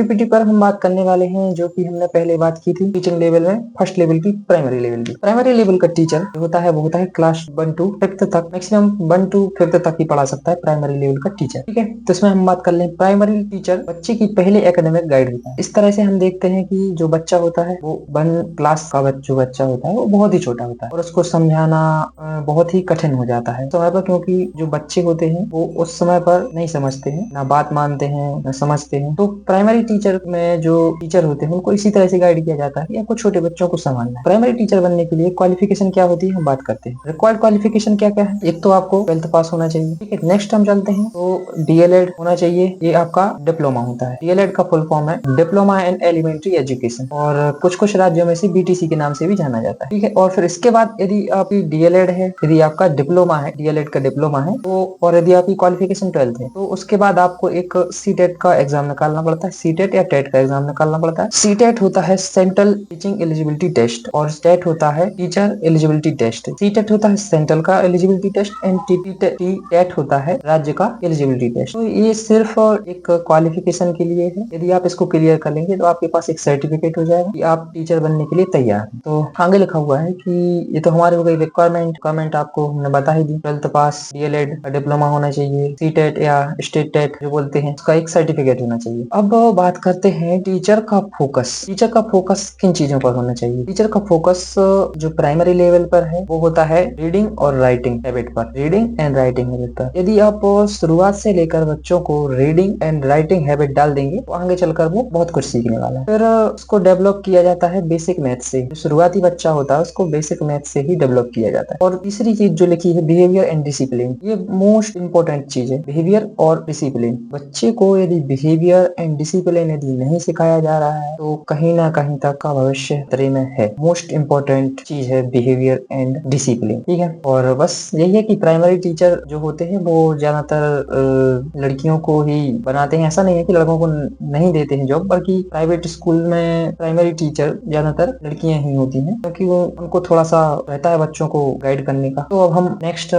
PPT पर हम बात करने वाले हैं जो कि हमने पहले बात की थी टीचिंग लेवल में, फर्स्ट लेवल की, प्राइमरी लेवल की। प्राइमरी लेवल का टीचर जो होता है वो होता है क्लास 1 to 5th तक, मैक्सिमम 1 to 5th तक ही पढ़ा सकता है प्राइमरी लेवल का टीचर। ठीक है, तो इसमें हम बात कर लें प्राइमरी टीचर बच्चे की पहले एकेडमिक गाइड होता है। इस तरह से हम देखते हैं कि जो बच्चा होता है वो 1 क्लास का जो बच्चा होता है वो बहुत ही छोटा होता है और उसको समझाना बहुत ही कठिन हो जाता है समय पर, क्योंकि जो बच्चे होते हैं वो उस समय पर नहीं समझते हैं, ना बात मानते हैं ना समझते हैं। तो प्राइमरी टीचर में जो टीचर होते हैं उनको इसी तरह से गाइड किया जाता है कि आपको छोटे बच्चों को संभालना है। प्राइमरी टीचर बनने के लिए क्वालिफिकेशन क्या होती है हम बात करते हैं। रिक्वायर्ड क्वालिफिकेशन क्या क्या है? एक तो आपको 12th पास होना चाहिए। ठीक है, नेक्स्ट हम चलते हैं तो डीएलएड होना चाहिए, ये आपका डिप्लोमा होता है। डीएलएड का फुल फॉर्म है डिप्लोमा इन एलिमेंट्री एजुकेशन और कुछ राज्यों में से बीटीसी के नाम से भी जाना जाता है। ठीक है, और फिर इसके बाद यदि आपकी डीएलएड है, यदि आपका डिप्लोमा है, डीएलएड का डिप्लोमा है तो, और यदि आपकी क्वालिफिकेशन 12th है तो उसके बाद आपको एक सीटेट का एग्जाम निकालना पड़ता है। सीटेट या टेट का एग्जाम निकालना पड़ता है। सीटेट होता है सेंट्रल टीचिंग एलिजिबिलिटी टेस्ट और टेट होता है टीचर एलिजिबिलिटी टेस्ट। सीटेट होता है सेंट्रल का एलिजिबिलिटी टेस्ट एंड टेट होता है राज्य का एलिजिबिलिटी टेस्ट। तो ये सिर्फ एक क्वालिफिकेशन के लिए है। यदि आप इसको क्लियर कर लेंगे तो आपके पास एक सर्टिफिकेट हो जाएगा कि आप टीचर बनने के लिए तैयार हैं। तो आगे लिखा हुआ है कि ये तो हमारे हो गई रिक्वायरमेंट आपको हमने बता ही दी। 12th पास, डीएलएड का डिप्लोमा होना चाहिए, सीटेट या स्टेट टेट जो बोलते हैं उसका एक सर्टिफिकेट होना चाहिए। अब बात करते हैं टीचर का फोकस। टीचर का फोकस किन चीजों पर होना चाहिए? टीचर का फोकस जो प्राइमरी लेवल पर है वो होता है रीडिंग और राइटिंग हैबिट पर, रीडिंग एंड राइटिंग हैबिट पर। यदि आप शुरुआत से लेकर बच्चों को रीडिंग एंड राइटिंग हैबिट डाल देंगे तो आगे चलकर वो बहुत कुछ सीखने वाला है। फिर उसको डेवलप किया जाता है बेसिक मैथ से। जो शुरुआती बच्चा होता है उसको बेसिक मैथ से ही डेवलप किया जाता है। और तीसरी चीज जो लिखी है बिहेवियर एंड डिसिप्लिन, ये मोस्ट इंपोर्टेंट चीज है, बिहेवियर और डिसिप्लिन। बच्चे को यदि बिहेवियर एंड डिसिप्लिन यदि नहीं सिखाया जा रहा है तो कहीं ना कहीं तक का भविष्य खतरे में है। मोस्ट इंपोर्टेंट चीज है बिहेवियर एंड डिसिप्लिन। ठीक है, और बस यही है कि प्राइमरी टीचर जो होते हैं वो ज्यादातर लड़कियों को ही बनाते हैं। ऐसा नहीं है कि लड़कों को नहीं देते हैं जॉब, बल्कि प्राइवेट स्कूल में प्राइमरी टीचर ज्यादातर लड़कियां ही होती हैं, क्योंकि वो उनको थोड़ा सा रहता है बच्चों को गाइड करने का। तो अब हम नेक्स्ट